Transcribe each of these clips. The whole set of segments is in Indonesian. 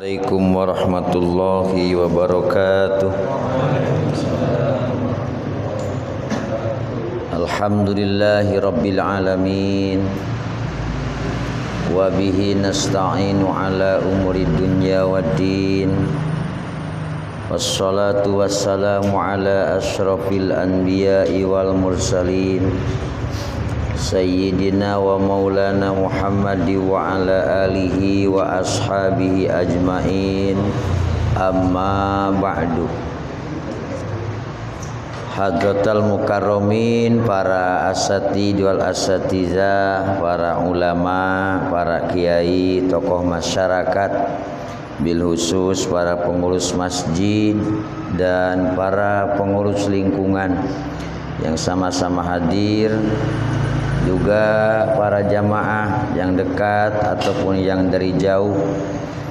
Assalamualaikum warahmatullahi wabarakatuh. Alhamdulillahi rabbil alamin. Wa bihi nasta'inu ala umuri dunya waddin. Wassalatu wassalamu ala asyrafil anbiya'i wal mursalin Sayyidina wa maulana Muhammadi wa ala alihi wa ashabihi ajmain. Amma ba'du. Hadratal mukarramin, para asatidz wal asatizah, para ulama, para kiai, tokoh masyarakat, bil khusus para pengurus masjid dan para pengurus lingkungan yang sama-sama hadir, juga para jamaah yang dekat ataupun yang dari jauh,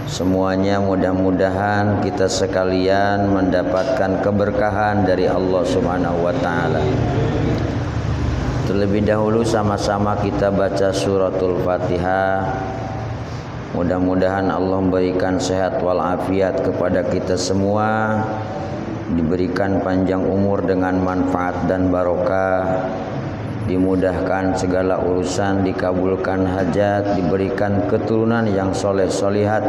semuanya mudah-mudahan kita sekalian mendapatkan keberkahan dari Allah Subhanahu wa taala. Terlebih dahulu sama-sama kita baca suratul Fatihah. Mudah-mudahan Allah memberikan sehat walafiat kepada kita semua, diberikan panjang umur dengan manfaat dan barokah, dimudahkan segala urusan, dikabulkan hajat, diberikan keturunan yang soleh solihat.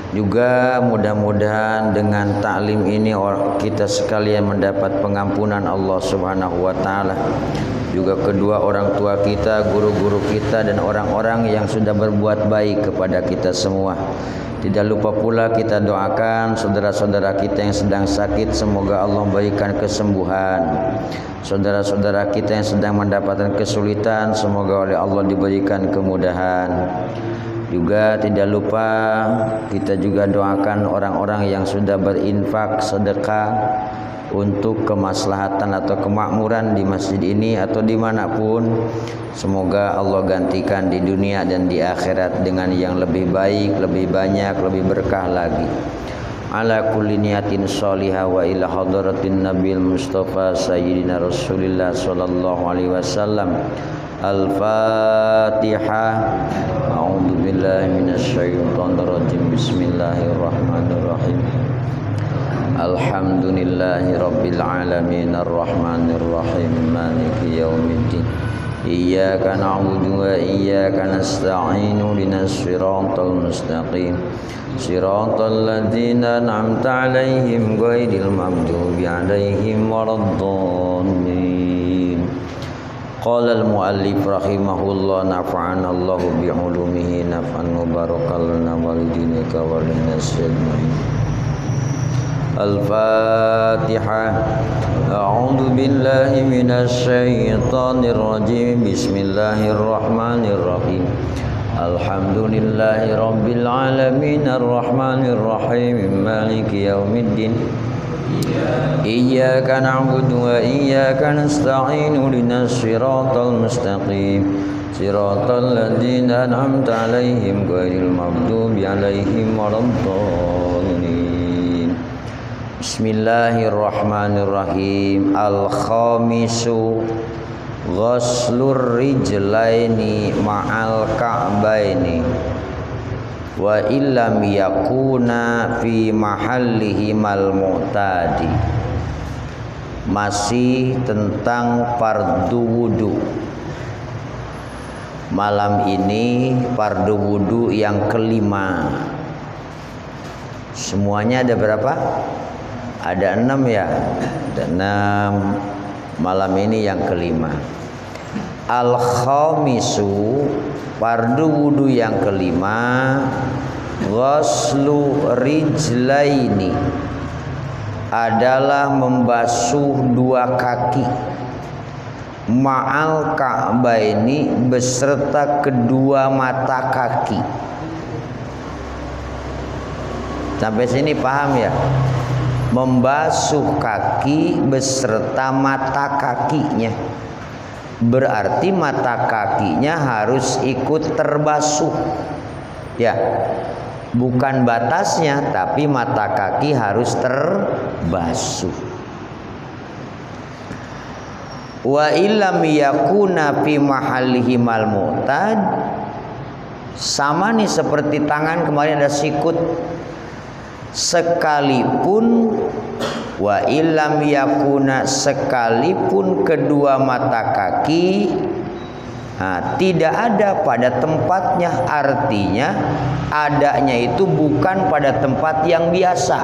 Juga mudah-mudahan dengan taklim ini kita sekalian mendapat pengampunan Allah Subhanahu wa taala. Juga kedua orang tua kita, guru-guru kita, dan orang-orang yang sudah berbuat baik kepada kita semua. Tidak lupa pula kita doakan saudara-saudara kita yang sedang sakit, semoga Allah memberikan kesembuhan. Saudara-saudara kita yang sedang mendapatkan kesulitan, semoga oleh Allah diberikan kemudahan. Juga tidak lupa kita juga doakan orang-orang yang sudah berinfak sedekah untuk kemaslahatan atau kemakmuran di masjid ini atau dimanapun. Semoga Allah gantikan di dunia dan di akhirat dengan yang lebih baik, lebih banyak, lebih berkah lagi. Ala kulli niyatin sholihah wa ila hadratin nabil mustafa sayyidina rasulillah sallallahu alaihi wasallam. Al-Fatihah. A'udzu billahi minasyaitonir rajim. Bismillahirrahmanirrahim. Alhamdulillahi rabbil alamin arrahmanir rahim maliki yaumiddin. Iyyaka na'budu wa iyyaka nasta'inu ihdinas siratal mustaqim siratal ladzina an'amta 'alaihim ghairil maghdubi 'alaihim waladdallin. Qala al-muallif rahimahullah, nafa'ana Allahu bi'ulumihi naf'an mubarakan lana wa lidinika wa linnas ajma'in. Al-Fatihah. A'udzu billahi minasy syaithanir rajim. Bismillahirrahmanirrahim. Alhamdulillahi rabbil alamin arrahmanir rahim maliki yaumiddin. Iyyaka na'budu wa iyyaka nasta'in ihdinas siratal mustaqim siratal ladzina an'amta 'alaihim ghairil maghdubi 'alaihim waladdallin. Bismillahirrahmanirrahim. Al-khamisu ghuslur rijlaini ma'al ka'baini wa illam yakuna fi mahallihimal mu'tadi. Masih tentang fardu wudu. Malam ini fardu wudu yang kelima. Semuanya ada berapa? Ada 6 ya. Ada 6. Malam ini yang kelima. Al-khamisu, fardu wudu yang kelima, ghuslu rijlaini, adalah membasuh dua kaki, ma'al ka'baini, beserta kedua mata kaki. Sampai sini paham ya? Membasuh kaki beserta mata kakinya, berarti mata kakinya harus ikut terbasuh ya, bukan batasnya, tapi mata kaki harus terbasuh. Wa illam yakuna fi mahallihi mal mu'tad, Sama nih seperti tangan, kemarin ada sikut. Sekalipun wa illam yakuna, sekalipun kedua mata kaki tidak ada pada tempatnya, artinya adanya itu bukan pada tempat yang biasa.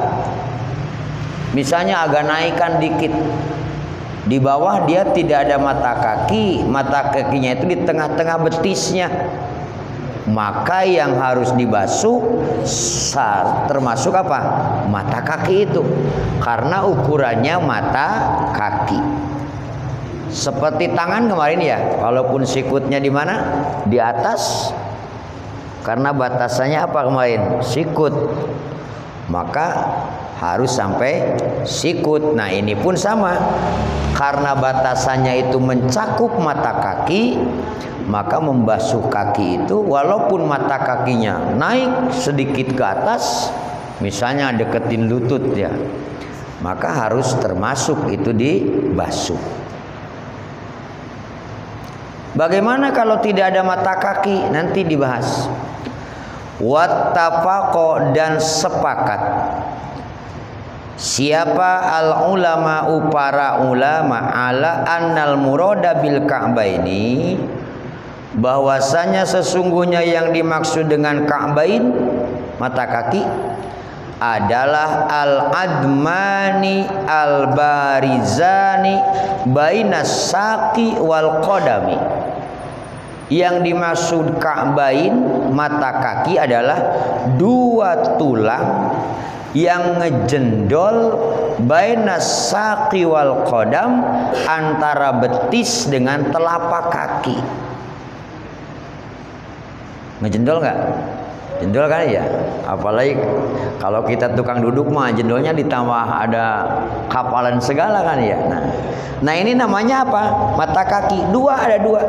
Misalnya agak naikkan dikit, di bawah dia tidak ada mata kakinya itu di tengah-tengah betisnya, maka yang harus dibasuh termasuk apa? Mata kaki itu, karena ukurannya mata kaki. Seperti tangan kemarin ya, walaupun sikutnya di mana? Di atas, karena batasannya apa kemarin? Sikut, maka harus sampai sikut. Nah ini pun sama, karena batasannya itu mencakup mata kaki, maka membasuh kaki itu walaupun mata kakinya naik sedikit ke atas, misalnya deketin lutut ya, maka harus termasuk itu dibasuh. Bagaimana kalau tidak ada mata kaki? Nanti dibahas. Wattafaqo, dan sepakat. Siapa al ulama, para ulama, ala annal murada bil ka'baini, bahwasanya sesungguhnya yang dimaksud dengan ka'bain, mata kaki, adalah al-admani al-barizani bainas saqi wal qadami. Yang dimaksud ka'bain, mata kaki, adalah dua tulang yang ngejendol bainas saqi wal qadam, antara betis dengan telapak kaki. Ngejendol nggak? Jendol kan ya, apalagi kalau kita tukang duduk mah jendolnya ditambah ada kapalan segala kan ya. Nah ini namanya apa? Mata kaki. Ada dua.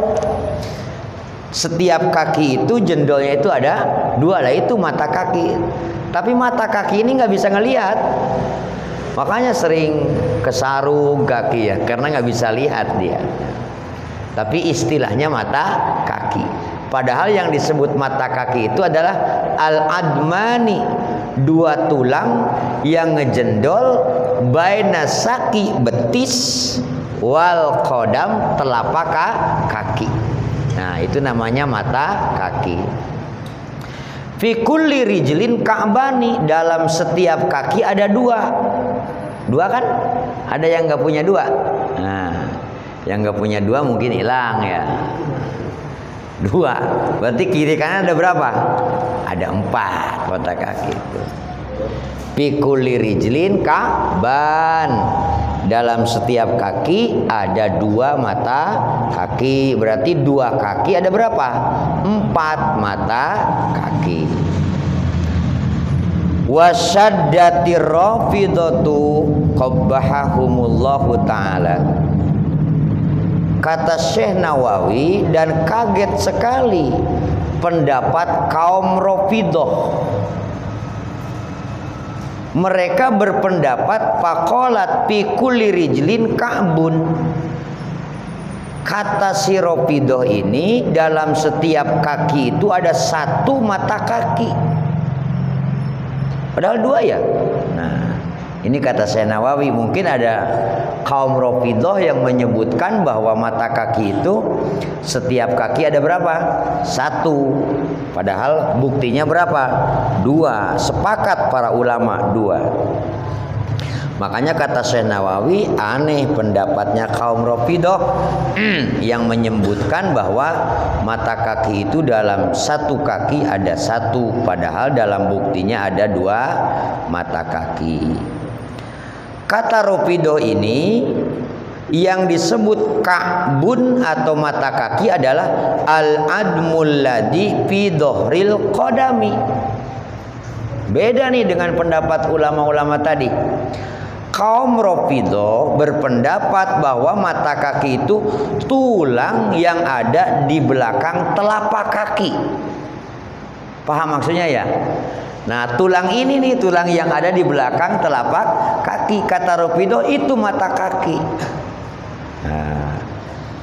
Setiap kaki itu jendolnya itu ada dua, lah itu mata kaki. Tapi mata kaki ini nggak bisa ngelihat, makanya sering kesarung kaki ya, karena nggak bisa lihat dia. Tapi istilahnya mata kaki. Padahal yang disebut mata kaki itu adalah al-admani, dua tulang yang ngejendol bainas saqi, betis, wal qadam, telapak kaki. Nah itu namanya mata kaki. Fi kulli rijlin ka'bani, dalam setiap kaki ada dua kan? Ada yang nggak punya dua. Nah yang nggak punya dua mungkin hilang ya. Dua, berarti kiri kanan ada berapa? Ada 4 mata kaki itu. Fi kulli rijlin ka'ban, dalam setiap kaki ada 2 mata kaki. Berarti 2 kaki ada berapa? 4 mata kaki. Wasyaddatir rafidatu qabbahahumullahu ta'ala. Kata Syekh Nawawi, dan kaget sekali pendapat kaum Rafidah. Mereka berpendapat faqalat fi kulli rijlin ka'bun. Kata si Rafidah ini, dalam setiap kaki itu ada 1 mata kaki. Padahal 2 ya. Nah ini kata Syekh Nawawi, mungkin ada kaum Rafidah yang menyebutkan bahwa mata kaki itu setiap kaki ada berapa? 1. Padahal buktinya berapa? 2. Sepakat para ulama 2. Makanya kata Syekh Nawawi, aneh pendapatnya kaum Rafidah yang menyebutkan bahwa mata kaki itu dalam 1 kaki ada 1, padahal dalam buktinya ada 2 mata kaki. Kata Rafidah ini, yang disebut ka'bun atau mata kaki adalah al-admul ladzi fi dhahril qadami. Beda nih dengan pendapat ulama-ulama tadi. Kaum Rafidah berpendapat bahwa mata kaki itu tulang yang ada di belakang telapak kaki. Paham maksudnya ya? Nah tulang ini nih, tulang yang ada di belakang telapak kaki. Kata Rafidah itu mata kaki. Nah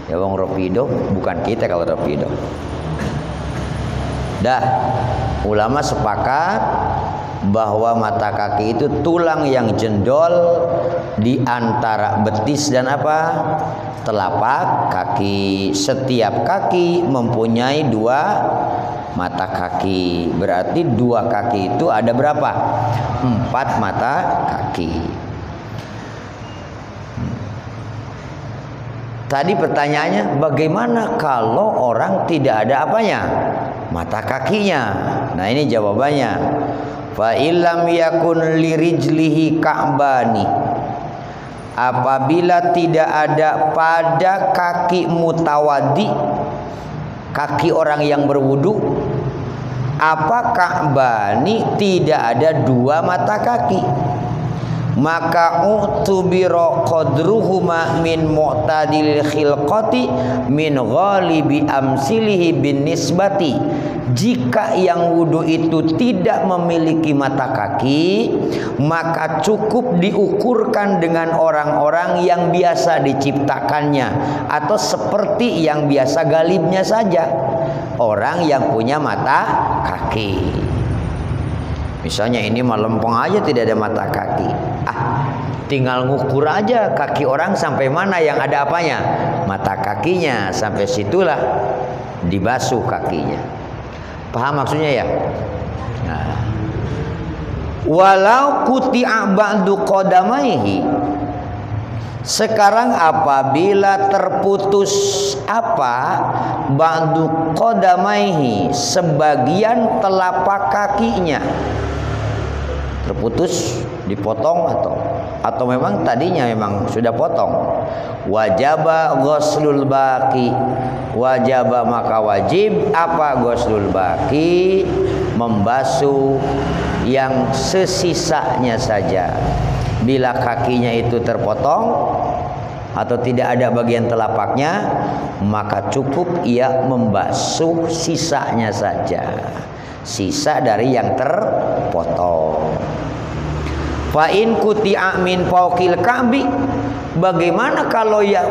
ya wong Rafidah, bukan kita kalau Rafidah. Dah, ulama sepakat bahwa mata kaki itu tulang yang jendol di antara betis dan apa? Telapak kaki. Setiap kaki mempunyai 2 mata kaki. Berarti 2 kaki itu ada berapa? 4 mata kaki. Tadi pertanyaannya, bagaimana kalau orang tidak ada apanya? Mata kakinya. Nah, ini jawabannya. Fa illam yakun lirijlihi ka'bani. Apabila tidak ada pada kaki mutawaddi, kaki orang yang berwudu, apa ka'bani, tidak ada 2 mata kaki, maka utubira qadruhuma min mu'tadilil khilqati min ghalibi amsilihi bin nisbati. Jika yang wudu itu tidak memiliki mata kaki, maka cukup diukurkan dengan orang-orang yang biasa diciptakannya, atau seperti yang biasa galibnya saja, orang yang punya mata kaki. Misalnya ini mah lempeng aja, tidak ada mata kaki. Tinggal ngukur aja kaki orang sampai mana yang ada apanya? Mata kakinya. Sampai situlah dibasuh kakinya. Paham maksudnya ya? Nah. Walau kuti'a ba'du qadamaihi. Sekarang apabila terputus apa? Ba'du qadamaihi, sebagian telapak kakinya terputus, dipotong atau memang tadinya memang sudah potong. Wajaba ghuslul baqi. Wajaba, maka wajib apa? Ghuslul baqi, membasuh yang sesisanya saja. Bila kakinya itu terpotong atau tidak ada bagian telapaknya, maka cukup ia membasuh sisanya saja, sisa dari yang terpotong. Fa in kuti'a min fawqil ka'bi, bagaimana kalau ya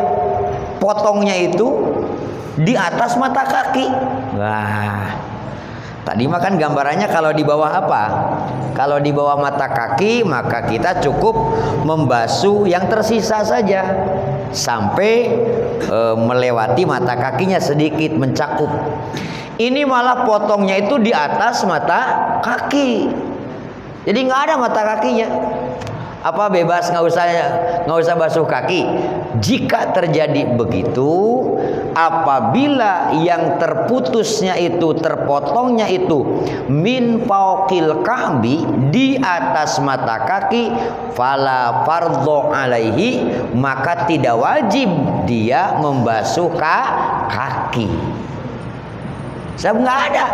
potongnya itu di atas mata kaki? Wah, tadi makan gambarannya kalau di bawah apa? Kalau di bawah mata kaki, maka kita cukup membasuh yang tersisa saja sampai melewati mata kakinya sedikit, mencakup. Ini malah potongnya itu di atas mata kaki, jadi nggak ada mata kakinya. Apa bebas, nggak usah basuh kaki? Jika terjadi begitu, apabila yang terputusnya itu, terpotongnya itu min fauqil ka'bi, di atas mata kaki, fala fardhu alaihi, maka tidak wajib dia membasuh kaki. Sebab nggak ada,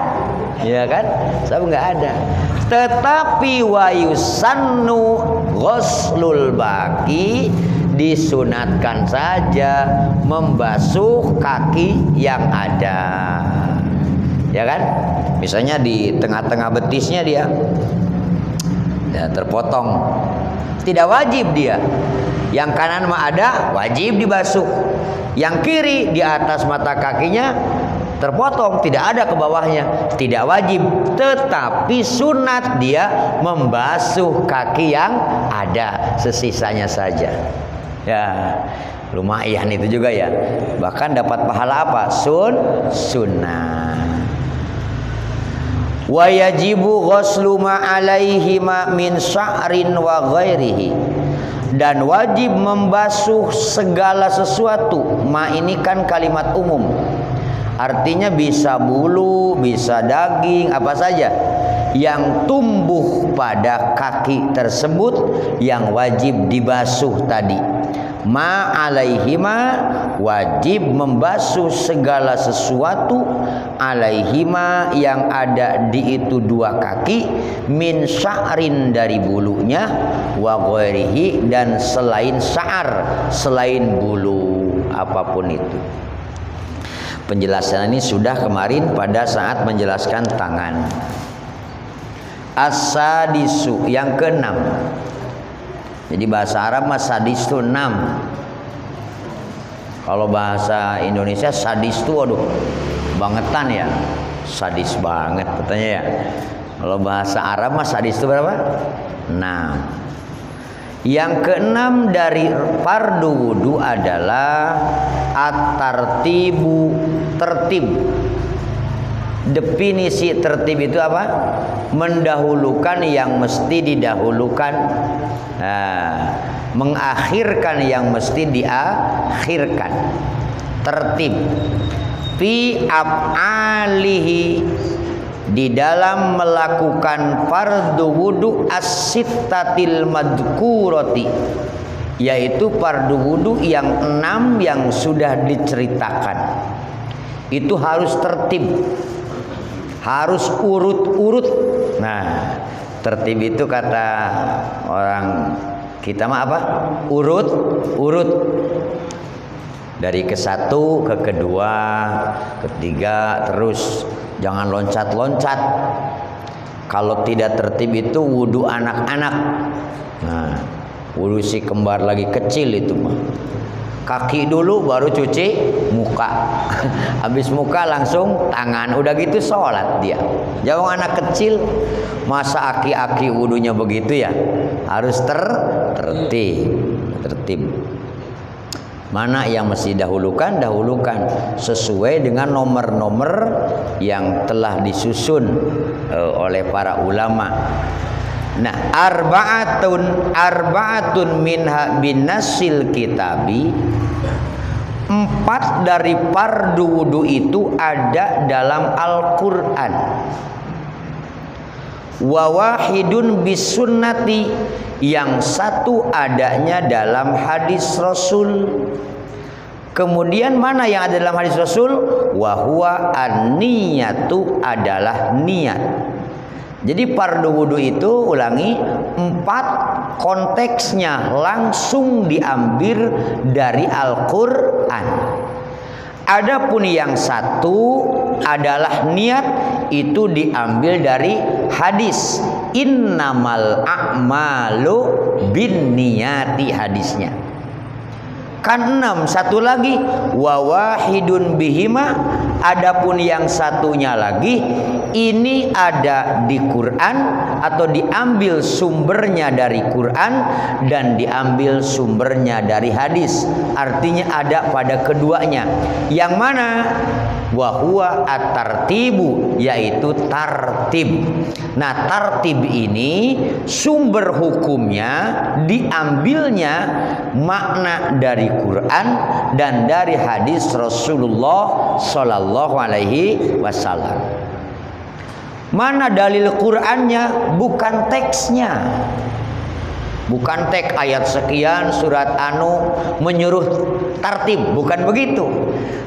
ya kan? Sebab nggak ada. Tetapi wa yusannu ghuslul baqi, disunatkan saja membasuh kaki yang ada, ya kan? Misalnya di tengah-tengah betisnya dia ya terpotong, tidak wajib dia. Yang kanan mah ada, wajib dibasuh. Yang kiri di atas mata kakinya terpotong, tidak ada ke bawahnya, tidak wajib, tetapi sunat dia membasuh kaki yang ada, sesisanya saja. Ya, lumayan itu juga ya. Bahkan dapat pahala apa? Sunnah. Wa yajibu ghuslu ma alaihi ma min sya'rin wa ghairihi. Dan wajib membasuh segala sesuatu. Ma ini kan kalimat umum, artinya bisa bulu, bisa daging, apa saja yang tumbuh pada kaki tersebut yang wajib dibasuh tadi. Ma alaihima, wajib membasuh segala sesuatu, alaihima yang ada di itu 2 kaki, min sya'rin dari bulunya, wa ghairihi dan selain sya'ar, selain bulu apapun itu. Penjelasan ini sudah kemarin pada saat menjelaskan tangan. As-sadisu, yang ke-6. Jadi bahasa Arab mas sadis itu 6. Kalau bahasa Indonesia sadis itu waduh bangetan ya. Sadis banget katanya ya. Kalau bahasa Arab mah sadis itu berapa? 6. Yang keenam dari fardu wudu adalah at-tartibu, tertib. Definisi tertib itu apa? Mendahulukan yang mesti didahulukan, mengakhirkan yang mesti diakhirkan. Tertib fi af'alihi, di dalam melakukan fardu wudu as-sittatil madhkurati, yaitu fardu wudu yang 6 yang sudah diceritakan. Itu harus tertib, harus urut-urut. Nah, tertib itu kata orang kita mah apa? Urut-urut. Dari ke satu, ke kedua, ketiga, terus jangan loncat-loncat. Kalau tidak tertib itu wudu anak-anak. Nah, wudu si kembar lagi kecil itu mah. Kaki dulu baru cuci muka. Habis muka langsung tangan. Udah gitu sholat dia. Jangan anak kecil. Masa aki-aki wudunya begitu ya? Harus tertib. Mana yang mesti dahulukan sesuai dengan nomor-nomor yang telah disusun oleh para ulama. Nah, arba'atun minha binasil kitabi, 4 dari fardu wudu itu ada dalam Al-Qur'an. Wa wahidun bisunnati, yang satu adanya dalam hadis Rasul. Kemudian mana yang ada dalam hadis Rasul? Wa huwa an-niyatu, adalah niat. Jadi fardu wudu itu, ulangi, 4 konteksnya langsung diambil dari Al-Qur'an. Adapun yang satu adalah niat, itu diambil dari hadis innamal a'malu binniyati, hadisnya. Kan 6, satu lagi wa wahidun bihima. Adapun yang satunya lagi ini ada di Quran atau diambil sumbernya dari Quran dan diambil sumbernya dari hadis. Artinya ada pada keduanya. Yang mana? Wa huwa at-tartibu, yaitu tartib. Nah, tartib ini sumber hukumnya diambilnya makna dari Quran dan dari hadis Rasulullah sallallahu alaihi wasallam. Mana dalil Qur'annya? Bukan teksnya. Bukan teks ayat sekian surat anu menyuruh tartib, bukan begitu.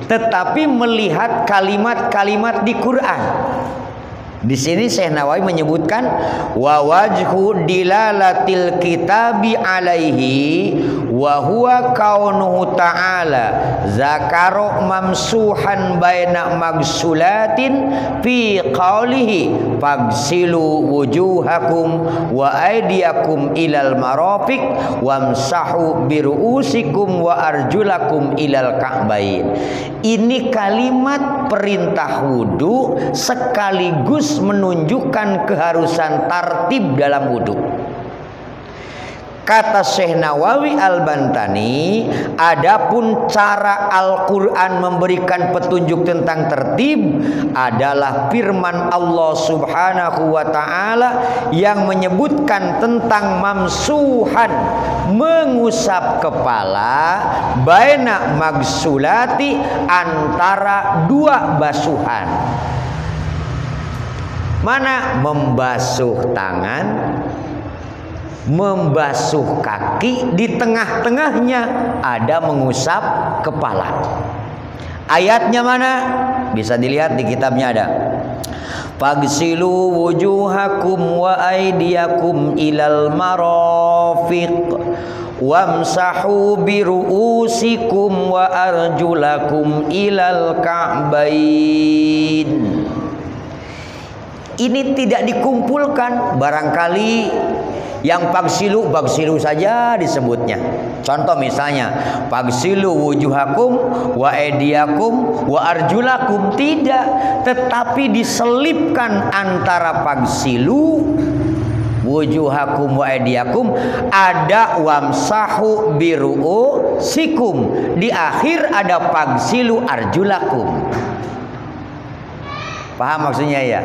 Tetapi melihat kalimat-kalimat di Quran. Di sini Syekh Nawawi menyebutkan wa wajhu dilalatil kitabi alaihi wa huwa kaunuhu ta'ala zakaro mamsuhan baina magsulatin fi qawlihi fagsilu wujuhakum wa aydiyakum ilal marafiq wamsahu biruusikum wa arjulakum ilal ka'bain. Ini kalimat perintah wudu sekaligus menunjukkan keharusan tartib dalam wudu. Kata Syekh Nawawi Al-Bantani, adapun cara Al-Quran memberikan petunjuk tentang tertib adalah firman Allah Subhanahu wa ta'ala yang menyebutkan tentang mamsuhan, mengusap kepala, baina magsulati, antara 2 basuhan. Mana? Membasuh tangan, membasuh kaki, di tengah-tengahnya ada mengusap kepala. Ayatnya mana? Bisa dilihat di kitabnya ada. Fagsilu wujuhakum wa aydiyakum ilal marafiq wamsahu biruusikum wa arjulakum ilal ka'bain. ini tidak dikumpulkan. Barangkali yang pagsilu saja disebutnya. Contoh misalnya pagsilu wujuhakum wa aydiyakum wa arjulakum, tidak, tetapi diselipkan antara pagsilu wujuhakum wa aydiyakum ada wamsahu biru'usikum, di akhir ada pagsilu arjulakum. Paham maksudnya ya?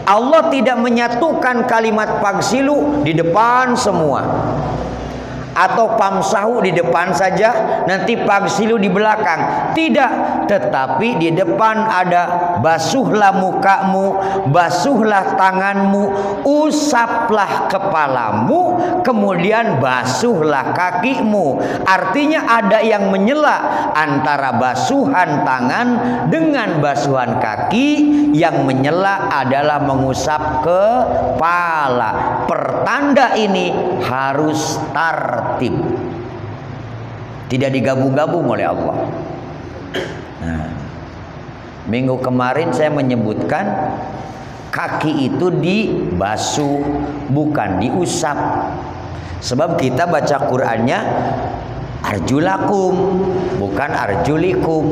Allah tidak menyatukan kalimat pagsilu di depan semua, atau pamsahu di depan saja, nanti pagsilu di belakang. Tidak, tetapi di depan ada basuhlah mukamu, basuhlah tanganmu, usaplah kepalamu, kemudian basuhlah kakimu. Artinya ada yang menyela antara basuhan tangan dengan basuhan kaki. Yang menyela adalah mengusap kepala. Pertanda ini harus tertib, tidak digabung-gabung oleh Allah. Nah, minggu kemarin saya menyebutkan kaki itu dibasuh, bukan diusap. Sebab kita baca Qur'annya arjulakum, bukan arjulikum.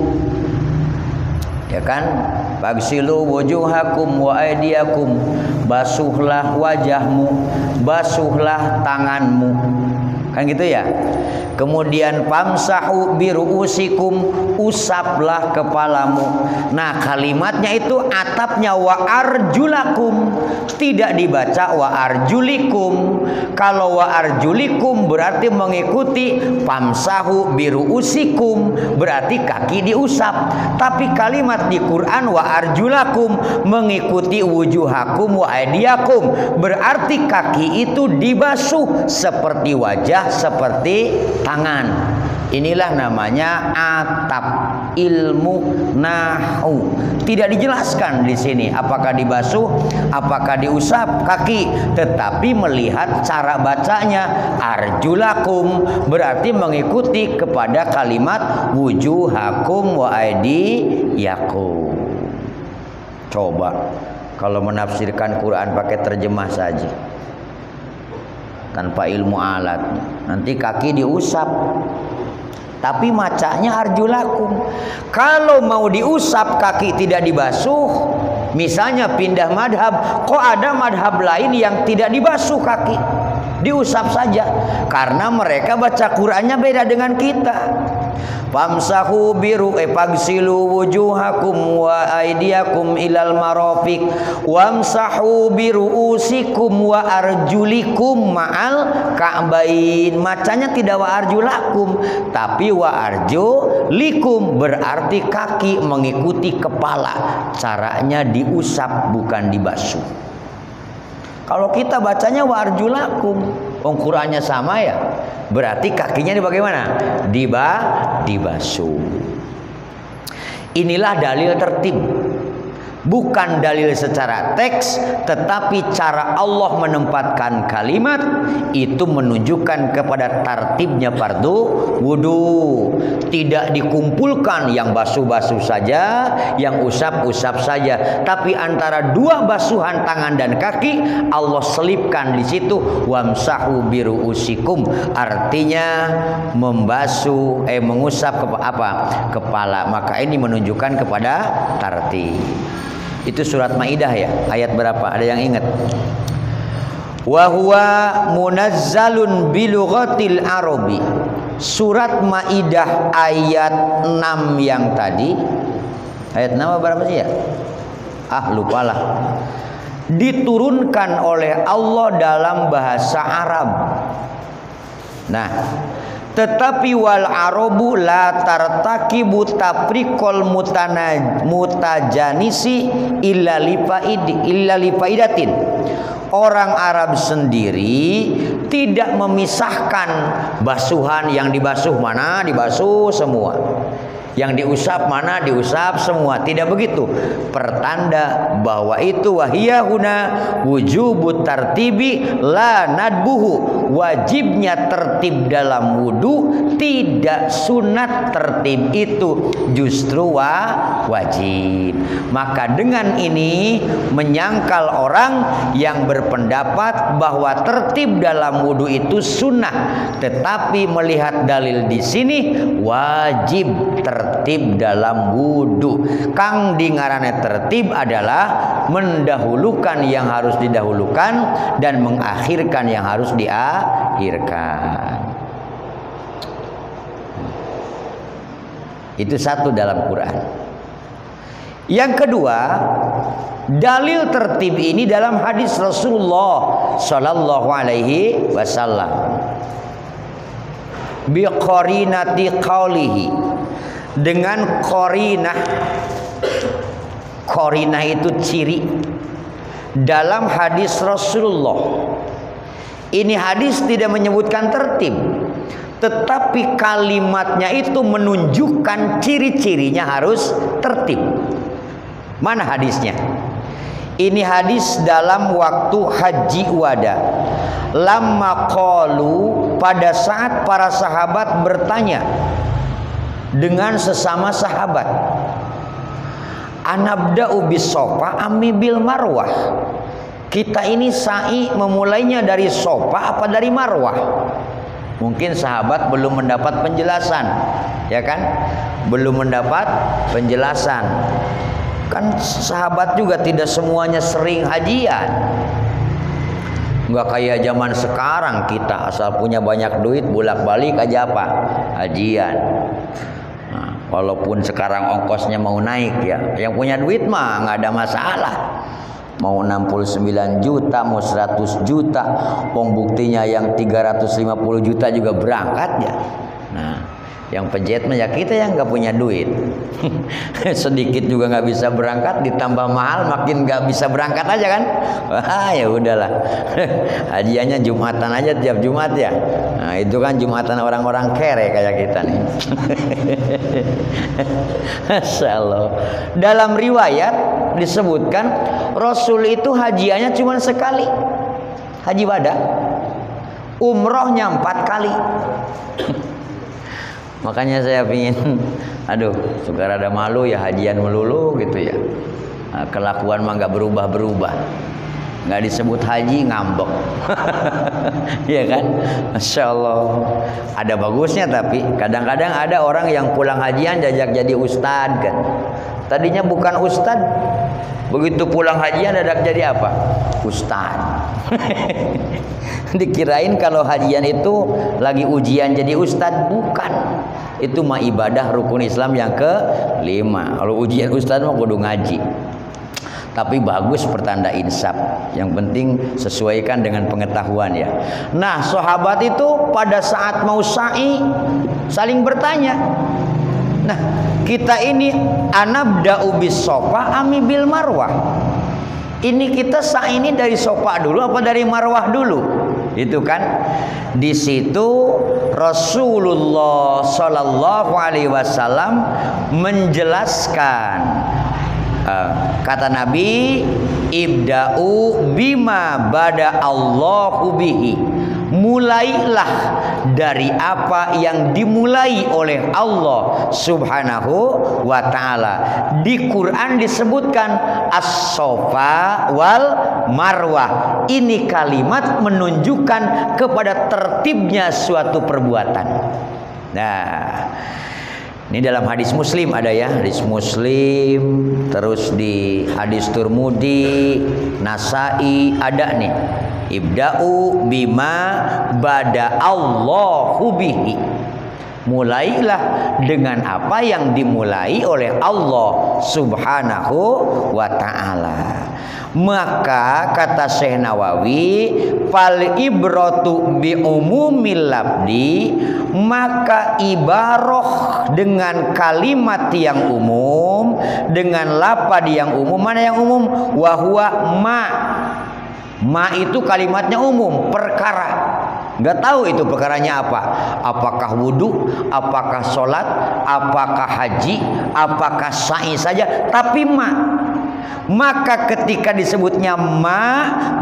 Ya kan? Bagsilu wujuhakum wa aydiyakum, basuhlah wajahmu, basuhlah tanganmu, kan gitu ya. Kemudian pamsahu biru'usikum, usaplah kepalamu. Nah, kalimatnya itu atapnya wa arjulakum, tidak dibaca wa arjulikum. Kalau wa arjulikum berarti mengikuti pamsahu biru'usikum, berarti kaki diusap. Tapi kalimat di Quran wa arjulakum mengikuti wujuhakum wa aydiyakum, berarti kaki itu dibasuh seperti wajah, seperti tangan. Inilah namanya atap ilmu nahwu. Tidak dijelaskan di sini apakah dibasuh, apakah diusap kaki, tetapi melihat cara bacanya arjulakum berarti mengikuti kepada kalimat wujuhakum wa aydiyakum. Coba kalau menafsirkan Quran pakai terjemah saja, tanpa ilmu alat, nanti kaki diusap, tapi macanya arjulakum. Kalau mau diusap kaki tidak dibasuh, misalnya pindah madhab, kok ada madhab lain yang tidak dibasuh kaki, diusap saja, karena mereka baca Qur'annya beda dengan kita. Famsahu pagsilu wujuhakum wa aydiyakum ilal marafiq wamsahu biru'usikum wa arjulikum ma'al ka'bain. Macanya tidak wa arjulakum, tapi wa arjulikum, berarti kaki mengikuti kepala. Caranya diusap bukan dibasuh. Kalau kita bacanya wa arjulakum, Qur'annya sama ya, berarti kakinya bagaimana? Dibasuh. Inilah dalil tertib, bukan dalil secara teks, tetapi cara Allah menempatkan kalimat itu menunjukkan kepada tertibnya fardu wudu. Tidak dikumpulkan yang basuh-basuh saja, yang usap-usap saja, tapi antara dua basuhan tangan dan kaki Allah selipkan di situ wamsahu biru'usikum, artinya membasuh mengusap kepala. Maka ini menunjukkan kepada tertib. Itu surat Maidah ya, ayat berapa? Ada yang ingat? Wa huwa munazzalun bilughatil arabi. Surat Maidah ayat 6 yang tadi. Ayat 6 berapa sih ya? Lupalah. Diturunkan oleh Allah dalam bahasa Arab. Nah, tetapi wal arabu la tartakibu tafriqal mutajanisi illa lifaidatin. Orang Arab sendiri tidak memisahkan basuhan, yang dibasuh mana dibasuh semua, Yang diusap mana diusap semua. Tidak begitu. Pertanda bahwa itu wahiyahuna wujubut tartibi la nadbuhu. Wajibnya tertib dalam wudu, tidak sunat tertib itu, justru wajib. Maka dengan ini menyangkal orang yang berpendapat bahwa tertib dalam wudu itu sunnah, tetapi melihat dalil di sini wajib tertib dalam wudu. Kang di ngaranna tertib adalah mendahulukan yang harus didahulukan dan mengakhirkan yang harus diakhirkan. Itu satu dalam Quran. Yang kedua, dalil tertib ini dalam hadis Rasulullah sallallahu alaihi wasallam. Bi qarinati qaulihi, dengan qarinah. Qarinah itu ciri dalam hadis Rasulullah. Ini hadis tidak menyebutkan tertib, tetapi kalimatnya itu menunjukkan ciri-cirinya harus tertib. Mana hadisnya? Ini hadis dalam waktu haji wada. Lamma qalu, pada saat para sahabat bertanya dengan sesama sahabat, anabda'u bis sofa ammi bil marwah. Kita ini sa'i memulainya dari sofa apa dari marwah? Mungkin sahabat belum mendapat penjelasan, ya kan? Belum mendapat penjelasan. Kan sahabat juga tidak semuanya sering hajian. Nggak kayak zaman sekarang, kita asal punya banyak duit bolak-balik aja apa? Hajian. Nah, walaupun sekarang ongkosnya mau naik ya, yang punya duit mah nggak ada masalah. Mau 69 juta, mau 100 juta, buktinya yang 350 juta juga berangkat ya. Nah, yang pejet mah ya kita yang nggak punya duit. Sedikit juga nggak bisa berangkat, ditambah mahal makin nggak bisa berangkat aja kan. Wah, ya udahlah. Hajiannya Jumatan aja tiap Jumat ya. Nah, itu kan Jumatan orang-orang kere kayak kita nih. Masya Allah. Dalam riwayat disebutkan Rasul itu hajiannya cuma sekali, haji wada. Umrohnya 4 kali. Makanya saya pingin, aduh, suka rada malu ya hajian melulu gitu ya. Nah, kelakuan mah nggak berubah-berubah. Nggak disebut haji ngambek. Iya kan? Masya Allah. Ada bagusnya, tapi kadang-kadang ada orang yang pulang hajian jajak jadi ustad kan. Tadinya bukan ustad, begitu pulang hajian dadak jadi apa? Ustad. Dikirain kalau hajian itu lagi ujian jadi ustad, bukan. Itu mah ibadah rukun Islam yang ke-5. Kalau ujian ustad mah kudu ngaji. Tapi bagus pertanda insaf. Yang penting sesuaikan dengan pengetahuan ya. Nah, sahabat itu pada saat mau sa'i saling bertanya. Nah, kita ini anabda'u bis sofa ami bil marwah. Ini kita sa'i ini dari sofa dulu apa dari marwah dulu? Itu kan di situ Rasulullah Shallallahu Alaihi Wasallam menjelaskan, kata Nabi, ibda'u bima bada Allahu bihi. Mulailah dari apa yang dimulai oleh Allah Subhanahu wa ta'ala. Di Quran disebutkan as-sofa wal marwah. Ini kalimat menunjukkan kepada tertibnya suatu perbuatan. Nah, ini dalam hadis Muslim ada ya, hadis Muslim, terus di hadis Turmudi, Nasai ada nih. Ibda'u bima bada Allahu bihi. Mulailah dengan apa yang dimulai oleh Allah Subhanahu wa ta'ala. Maka kata Syekh Nawawi, fal ibratu bi umumil labdi, maka ibarah dengan kalimat yang umum, dengan lapad yang umum. Mana yang umum? Wa huwa ma. Ma itu kalimatnya umum, perkara. Nggak tahu itu perkaranya apa. Apakah wudhu, apakah sholat, apakah haji, apakah sa'i saja. Tapi maka ketika disebutnya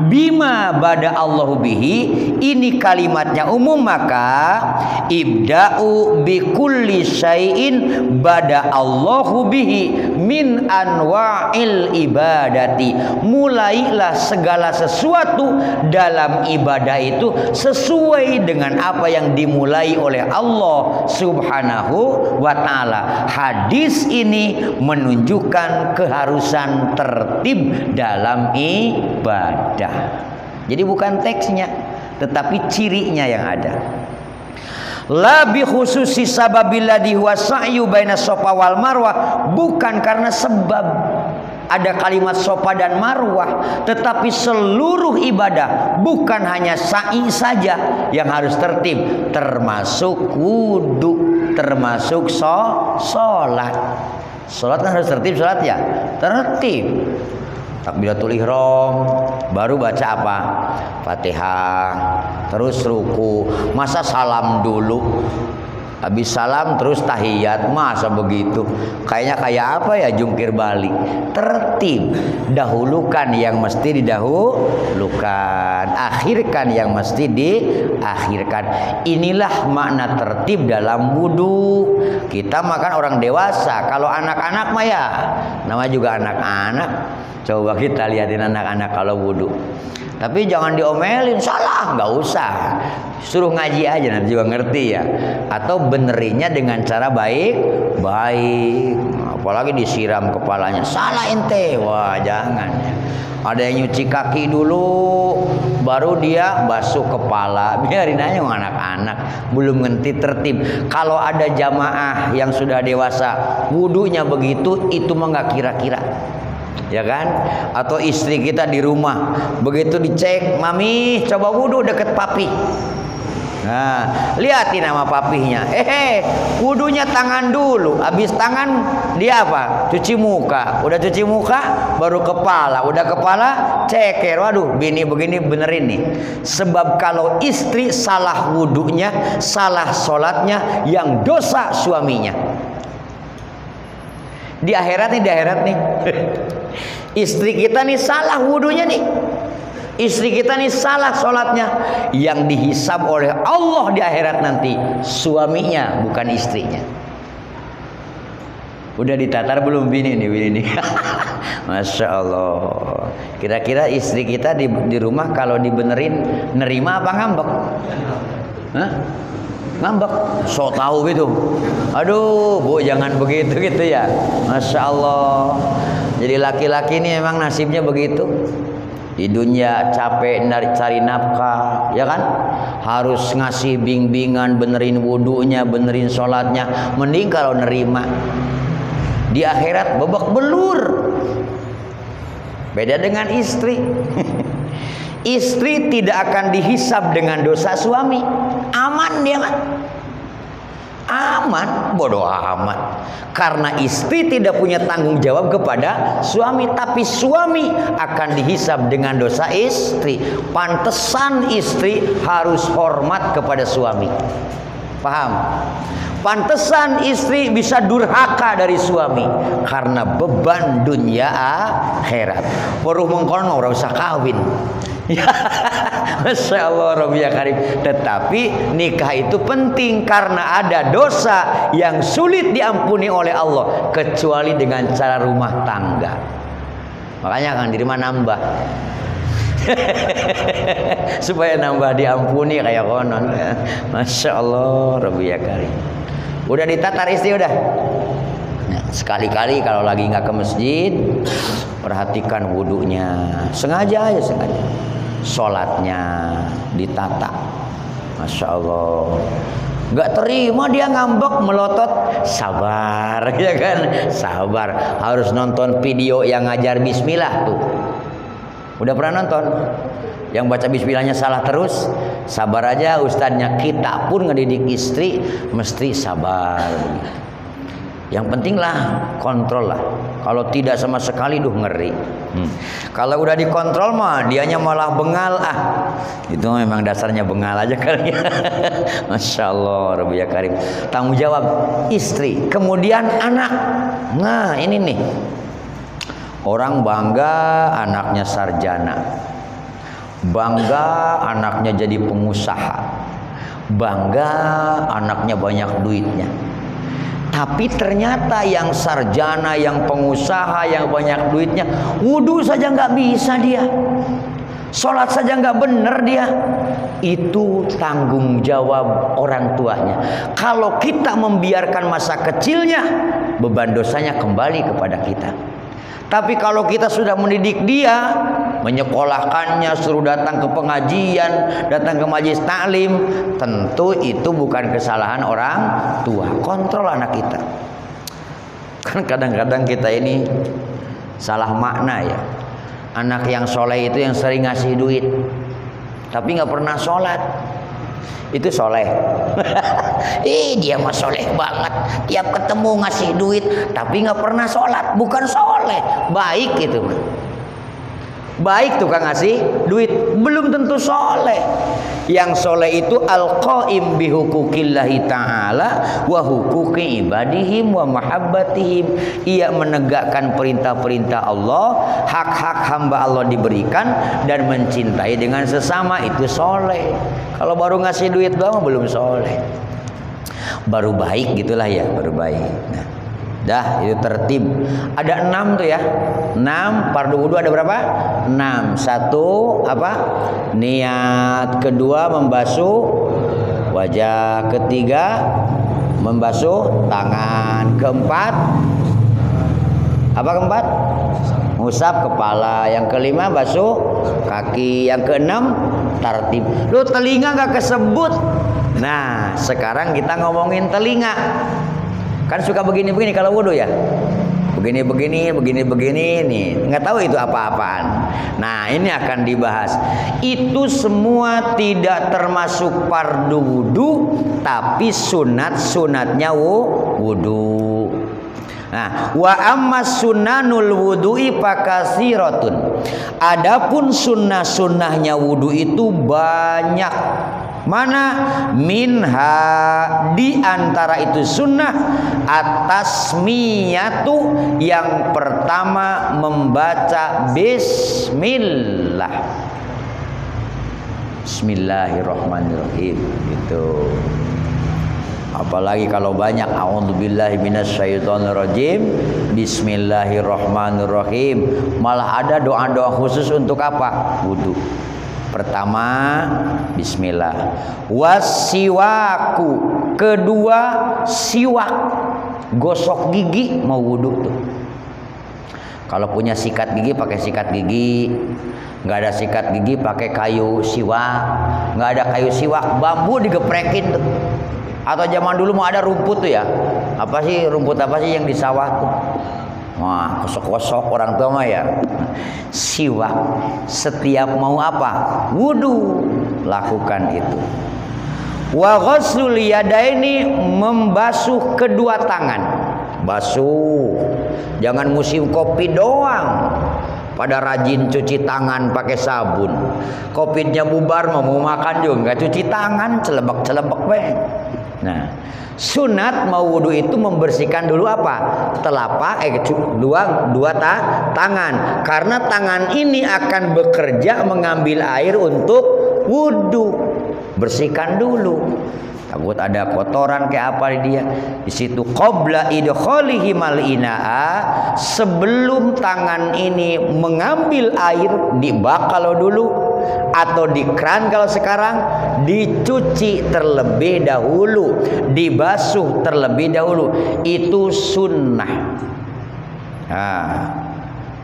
bima bada Allahu bihi, ini kalimatnya umum, maka ibda'u bikulli syai'in bada Allahu bihi min anwa'il ibadati. Mulailah segala sesuatu dalam ibadah itu sesuai dengan apa yang dimulai oleh Allah Subhanahu wa ta'ala. Hadis ini menunjukkan keharusan tertib dalam ibadah. Jadi bukan teksnya, tetapi cirinya yang ada. La bi khususi sababilladhi huwa sa'yu baina Safa wal Marwah, bukan karena sebab ada kalimat Safa dan Marwah, tetapi seluruh ibadah, bukan hanya sa'i saja yang harus tertib, termasuk wudu, termasuk sholat. Sholat kan harus tertib, sholat ya tertib. Takbiratul ihram, baru baca apa? Fatihah, terus ruku. Masa salam dulu? Habis salam terus tahiyat, masa begitu? Kayaknya kayak apa ya, jungkir balik. Tertib, dahulukan yang mesti didahulukan, akhirkan yang mesti diakhirkan. Inilah makna tertib dalam wudu. Kita makan orang dewasa, kalau anak-anak mah ya namanya juga anak-anak. Coba kita lihatin anak-anak kalau wudu. Tapi jangan diomelin, salah, nggak usah. Suruh ngaji aja, nanti juga ngerti ya. Atau benerinnya dengan cara baik. Apalagi disiram kepalanya, salah ente. Wah, jangan. Ada yang nyuci kaki dulu, baru dia basuh kepala. Biarin aja anak-anak, belum ngerti tertib. Kalau ada jamaah yang sudah dewasa, wudunya begitu, itu mah nggak kira-kira. Ya kan? Atau istri kita di rumah, begitu dicek, mami coba wudu deket papi. Nah, lihatin nama papihnya. Wudunya tangan dulu. Habis tangan dia apa? Cuci muka. Udah cuci muka, baru kepala. Udah kepala, ceker. Waduh, bini begini benerin nih. Sebab kalau istri salah wudunya, salah sholatnya, yang dosa suaminya. Di akhirat nih. Istri kita nih salah wudunya nih, istri kita nih salah sholatnya, yang dihisab oleh Allah di akhirat nanti suaminya, bukan istrinya. Udah ditatar belum bini nih? Masya Allah. Kira-kira istri kita di rumah kalau dibenerin nerima apa ngambek? Hah? Ngambek, so tahu gitu. Aduh, Bu, jangan begitu gitu ya. Masya Allah. Jadi laki-laki ini memang nasibnya begitu. Di dunia capek cari nafkah, ya kan? Harus ngasih bimbingan, benerin wudunya, benerin sholatnya. Mending kalau nerima. Di akhirat babak belur. Beda dengan istri. Istri tidak akan dihisab dengan dosa suami. Aman dia mah. Aman, bodoh amat. Karena istri tidak punya tanggung jawab kepada suami, tapi suami akan dihisab dengan dosa istri. Pantesan istri harus hormat kepada suami. Paham? Pantesan istri bisa durhaka dari suami karena beban dunia akhirat. Perlu mengkonon orang usah kawin. Ya, Masya Allah, Rabbi ya Karim. Tetapi nikah itu penting karena ada dosa yang sulit diampuni oleh Allah kecuali dengan cara rumah tangga. Makanya Kang Dirman nambah supaya nambah diampuni kayak konon. Masya Allah, Rabbi ya Karim. Udah ditatar istri udah. Nah, sekali-kali kalau lagi nggak ke masjid, perhatikan wudunya. Sengaja. Sholatnya ditata. Masya Allah. Nggak terima dia ngambek melotot, sabar, ya kan? Sabar. Harus nonton video yang ngajar bismillah tuh. Udah pernah nonton? Yang baca bismillahnya salah terus, sabar aja ustadznya. Kita pun ngedidik istri mesti sabar. Yang penting lah kontrol lah. Kalau tidak sama sekali ngeri. Kalau udah dikontrol mah dianya malah bengal Itu memang dasarnya bengal aja kali ya. Masya Allah, Rabbi ya Karim. Tanggung jawab istri, kemudian anak. Nah ini nih, orang bangga anaknya sarjana, bangga anaknya jadi pengusaha, bangga anaknya banyak duitnya. Tapi ternyata yang sarjana, yang pengusaha, yang banyak duitnya, wudhu saja nggak bisa dia, sholat saja nggak bener dia. Itu tanggung jawab orang tuanya. Kalau kita membiarkan masa kecilnya, beban dosanya kembali kepada kita. Tapi kalau kita sudah mendidik dia, menyekolahkannya, suruh datang ke pengajian, datang ke majelis taklim, tentu itu bukan kesalahan orang tua. Kontrol anak kita. Kan kadang-kadang kita ini salah makna ya. Anak yang soleh itu yang sering ngasih duit, tapi nggak pernah sholat. Itu soleh. Dia mah soleh banget, tiap ketemu ngasih duit tapi nggak pernah sholat. Bukan soleh, baik itu mah. Baik tukang ngasih duit, belum tentu soleh. Yang soleh itu al-qaim bihuquqillahi ta'ala wa huquqi ibadihim wa mahabbatihim. Ia menegakkan perintah-perintah Allah, hak-hak hamba Allah diberikan, dan mencintai dengan sesama. Itu soleh. Kalau baru ngasih duit doang belum soleh, baru baik gitulah ya, baru baik. Nah, dah itu tertib. Ada 6 tuh ya. 6 fardu wudu ada berapa? 6. 1 apa? Niat. Kedua membasuh wajah. Ketiga membasuh tangan. Keempat apa keempat? Ngusap kepala. Yang kelima basuh kaki. Yang keenam tartib. Lu telinga nggak kesebut. Nah sekarang kita ngomongin telinga. Kan suka begini-begini kalau wudhu ya, begini-begini nih, nggak tahu itu apa-apaan. Nah ini akan dibahas. Itu semua tidak termasuk fardu wudhu, tapi sunatnya wudhu. Nah, wa amma sunanul wudu'i fakasiratun. Adapun sunnahnya wudhu itu banyak. Mana? Minha, di antara itu sunnah at-tasmiyatu, yang pertama membaca bismillah. Bismillahirrahmanirrahim gitu. Apalagi kalau banyak a'udzubillahi minasyaitonirrajim, bismillahirrahmanirrahim. Malah ada doa-doa khusus untuk apa? Wudu. Pertama bismillah. Wasiwaku. Kedua siwak, gosok gigi mau wudu tuh. Kalau punya sikat gigi pakai sikat gigi, nggak ada sikat gigi pakai kayu siwak, nggak ada kayu siwak bambu digeprekin tuh. Atau zaman dulu mau ada rumput tuh ya, apa sih rumput apa sih yang di sawah tuh? Wah, kosok-kosok orang tua mah ya. Siwak. Setiap mau apa? Wudu, lakukan itu. Wa ghuslul yadaini, membasuh kedua tangan. Basuh. Jangan musim kopi doang. Pada rajin cuci tangan pakai sabun. Covidnya bubar mau makan juga nggak cuci tangan, celebek-celebek weh. Nah, sunat mau wudu itu membersihkan dulu apa? Telapak, dua tangan. Karena tangan ini akan bekerja mengambil air untuk wudu. Bersihkan dulu. Takut ada kotoran kayak apa di dia. Di situ qabla idkhalihi mal inaa, sebelum tangan ini mengambil air di bak kalau dulu, atau di keran kalau sekarang, dicuci terlebih dahulu, dibasuh terlebih dahulu. Itu sunnah. Nah,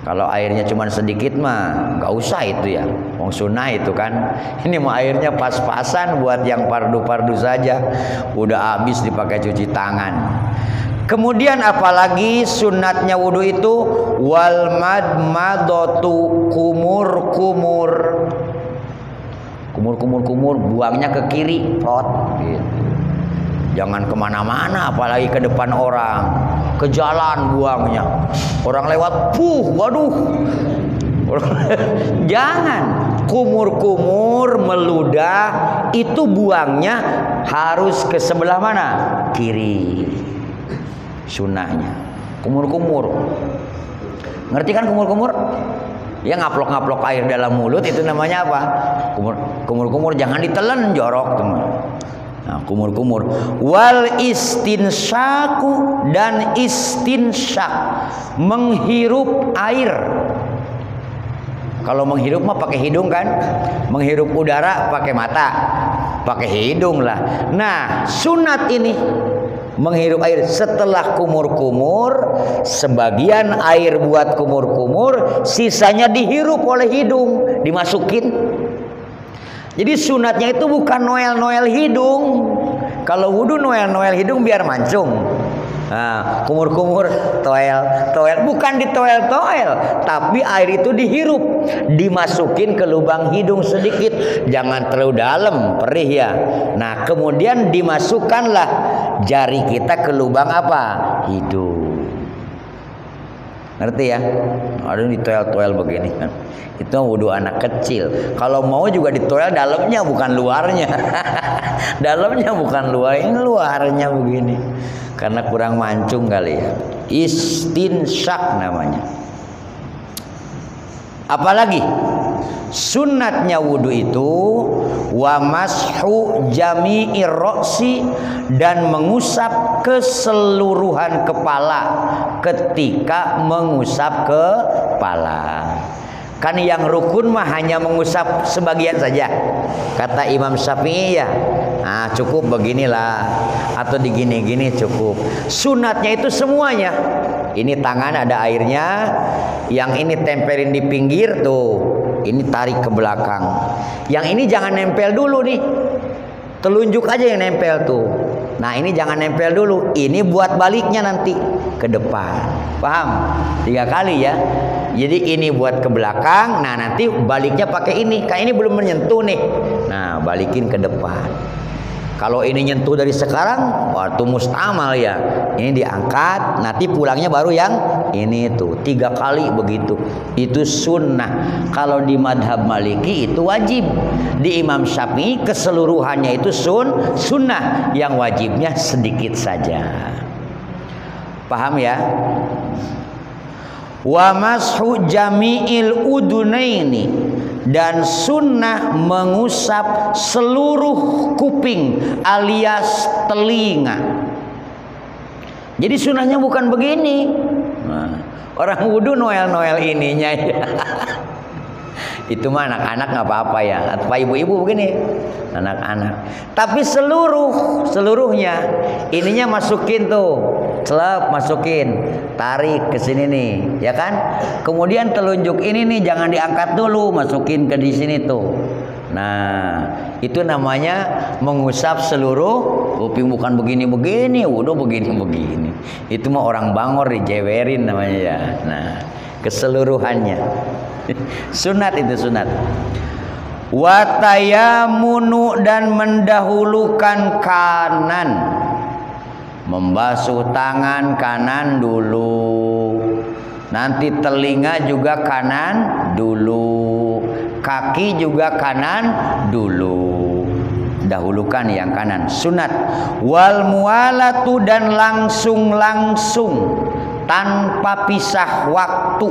kalau airnya cuma sedikit mah nggak usah itu ya, wong sunnah itu kan. Ini mah airnya pas-pasan buat yang fardu-fardu saja, udah habis dipakai cuci tangan. Kemudian apalagi sunatnya wudu itu wal madmadatu, kumur, buangnya ke kiri, plot gitu. Jangan kemana-mana, apalagi ke depan orang. ke jalan buangnya. Orang lewat, waduh. Jangan. Kumur-kumur meludah itu buangnya harus ke sebelah mana? Kiri. Sunnahnya. Kumur-kumur. Ngerti kan kumur-kumur? Ya ngaplok-ngaplok air dalam mulut itu namanya apa? Kumur-kumur jangan ditelan, jorok teman. Nah, kumur-kumur. Wal istinsyaku dan istinsyak, menghirup air. Kalau menghirup mah pakai hidung kan? Menghirup udara pakai mata, pakai hidung lah. Nah, sunat ini menghirup air setelah kumur-kumur, sebagian air buat kumur-kumur, sisanya dihirup oleh hidung, dimasukin. Jadi sunatnya itu bukan noel-noel hidung. Kalau wudu noel-noel hidung biar mancung. Nah, kumur-kumur toel, bukan ditoel-toel, tapi air itu dihirup, dimasukin ke lubang hidung sedikit, jangan terlalu dalam, perih ya. Nah, kemudian dimasukkanlah jari kita ke lubang apa? Hidung. Ngerti ya? Ada ditoel-toel begini kan. Itu wudu anak kecil. Kalau mau juga ditoel dalamnya bukan luarnya. Dalamnya bukan luarnya, luarnya begini. Karena kurang mancung kali ya. Istinsyak namanya. Apalagi sunnatnya wudu itu wa mashu jami'ir ra'si, dan mengusap keseluruhan kepala ketika mengusap kepala. Kan yang rukun mah hanya mengusap sebagian saja. Kata Imam Syafi'i ya, nah cukup beginilah, atau digini-gini cukup. Sunatnya itu semuanya. Ini tangan ada airnya, yang ini tempelin di pinggir tuh, ini tarik ke belakang. Yang ini jangan nempel dulu nih, telunjuk aja yang nempel tuh. Nah ini jangan nempel dulu, ini buat baliknya nanti ke depan. Paham? 3 kali ya. Jadi ini buat ke belakang, nah nanti baliknya pakai ini. Kayak ini belum menyentuh nih, nah balikin ke depan. Kalau ini nyentuh dari sekarang, waktu mustamal ya. Ini diangkat, nanti pulangnya baru yang ini tuh 3 kali begitu. Itu sunnah. Kalau di madhab Maliki itu wajib. Di Imam Syafi'i keseluruhannya itu sunnah. Yang wajibnya sedikit saja. Paham ya? Wa mashu jami'il udunaini, dan sunnah mengusap seluruh kuping alias telinga. Jadi sunnahnya bukan begini. Nah, orang wudu noel-noel ininya ya. Itu mah anak-anak nggak apa-apa ya, atau ibu-ibu begini, anak-anak. Tapi seluruhnya, ininya masukin tuh, celap masukin, tarik ke sini nih, ya kan? Kemudian telunjuk ini nih jangan diangkat dulu, masukin ke di sini tuh. Nah, itu namanya mengusap seluruh kuping, bukan begini-begini, wudu begini-begini. Itu mah orang Bangor dijewerin namanya ya. Nah, keseluruhannya. Sunat itu sunat. Watayamunu, dan mendahulukan kanan, membasuh tangan kanan dulu, nanti telinga juga kanan dulu, kaki juga kanan dulu, dahulukan yang kanan, sunat. Wal mualatu, dan langsung tanpa pisah waktu.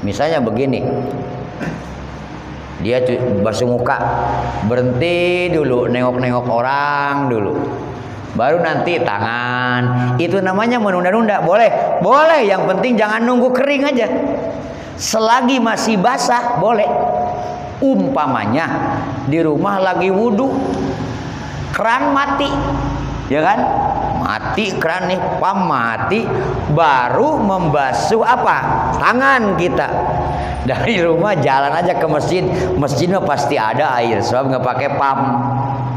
Misalnya begini, dia basuh muka, berhenti dulu, nengok-nengok orang dulu, baru nanti tangan. Itu namanya menunda-nunda. Boleh, yang penting jangan nunggu kering aja. Selagi masih basah boleh. Umpamanya di rumah lagi wudu, keran mati, ya kan? Mati keran nih, mati, baru membasuh apa? Tangan kita. Dari rumah jalan aja ke masjid, masjidnya pasti ada air, sebab nggak pakai pam.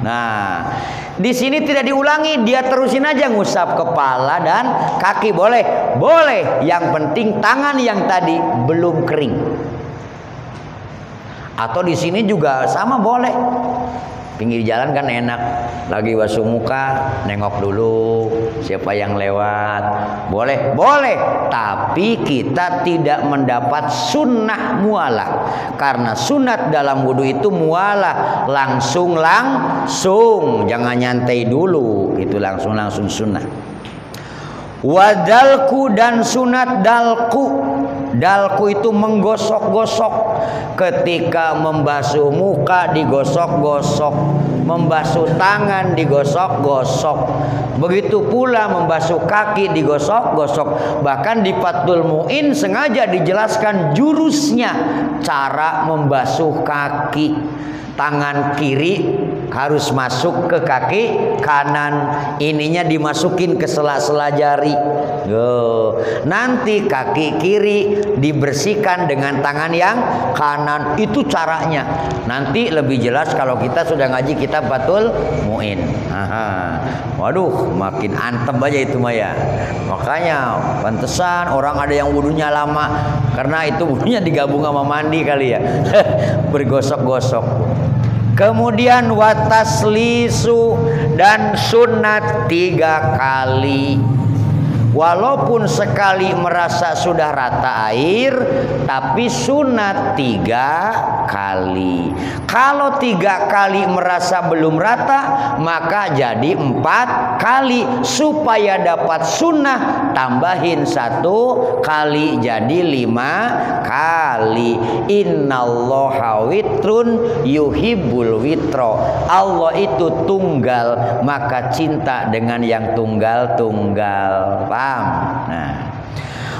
Nah, di sini tidak diulangi, dia terusin aja ngusap kepala dan kaki, boleh. Yang penting tangan yang tadi belum kering. Atau di sini juga sama boleh. pinggir jalan kan enak, lagi basuh muka nengok dulu siapa yang lewat, boleh, tapi kita tidak mendapat sunnah mualah, karena sunat dalam wudhu itu mualah, langsung, jangan nyantai dulu, itu langsung sunnah. Wadalku dan sunat dalku itu menggosok-gosok, ketika membasuh muka digosok-gosok, membasuh tangan digosok-gosok, begitu pula membasuh kaki digosok-gosok. Bahkan di Fathul Mu'in sengaja dijelaskan jurusnya, cara membasuh kaki. Tangan kiri harus masuk ke kaki kanan, ininya dimasukin ke sela-sela jari. Nanti kaki kiri dibersihkan dengan tangan yang kanan, itu caranya. Nanti lebih jelas kalau kita sudah ngaji kitab Fathul Mu'in. Waduh, makin antem aja itu Maya. Makanya pantesan orang ada yang wudunya lama, karena itu wudunya digabung sama mandi kali ya. Bergosok-gosok. Kemudian wataslisu dan sunat 3 kali. Walaupun sekali merasa sudah rata air, tapi sunat 3 kali. Kalau 3 kali merasa belum rata, maka jadi 4 kali. Supaya dapat sunnah, tambahin 1 kali jadi 5 kali. Innallaha witrun yuhibbul witro. Allah itu tunggal, maka cinta dengan yang tunggal-tunggal. Nah,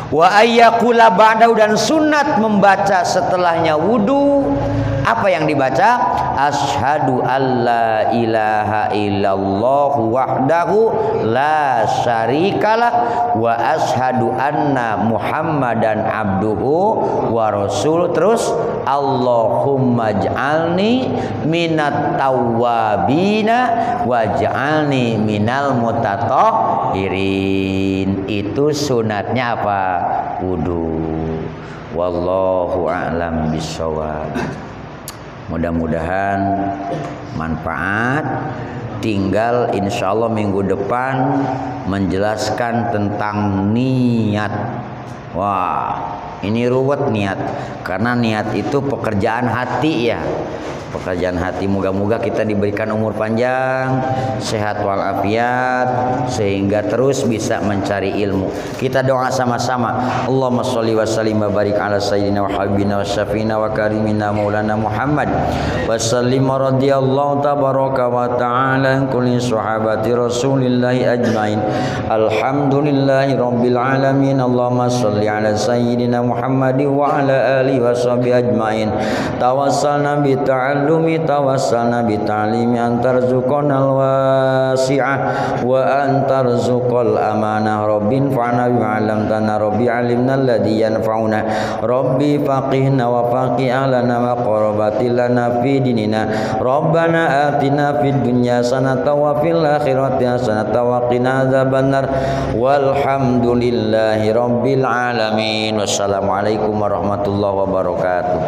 wa ayyakula ba'dahu, dan sunat membaca setelahnya wudu. Apa yang dibaca? Asyhadu alla ilaha illallah wahdahu la syarikalah wa asyhadu anna muhammadan abduhu wa rasul. Terus Allahumma ij'alni minat tawwabina waj'alni minal mutatahhirin. Itu sunatnya apa? Wudu. Wallahu a'lam bishawab. Mudah-mudahan manfaat. Tinggal insya Allah minggu depan menjelaskan tentang niat. Wah, ini ruwet niat, karena niat itu pekerjaan hati ya. Pekerjaan hati, moga-moga kita diberikan umur panjang, sehat walafiat, sehingga terus bisa mencari ilmu. Kita doa sama-sama. Allahumma sholli wa sallim wa barik ala sayyidina wa habibina wa syafiina wa karimina maulana Muhammad wa sallim radhiyallahu tabaraka wa ta'ala kulli sahabati rasulillahi ajmain. Alhamdulillahi rabbil alamin. Allahumma sholli ala sayyidina Muhammadin wa ala alihi wa sahbihi ajmain. Tawassalna bi tawassalna bi ta'limi antarzuqanal wasi'ah wa antarzuqal amanah. Rabbin fa'na bima 'allamtana, rabbi 'allimna alladhi yanfa'una, rabbi faqihna wa faqih alana wa qarabatil lana fi dinina. Rabbana atina fid dunya hasanatan wa fil akhirati hasanatan wa qina adzabannar. Walhamdulillahi rabbil alamin. Wassalamualaikum warahmatullahi wabarakatuh.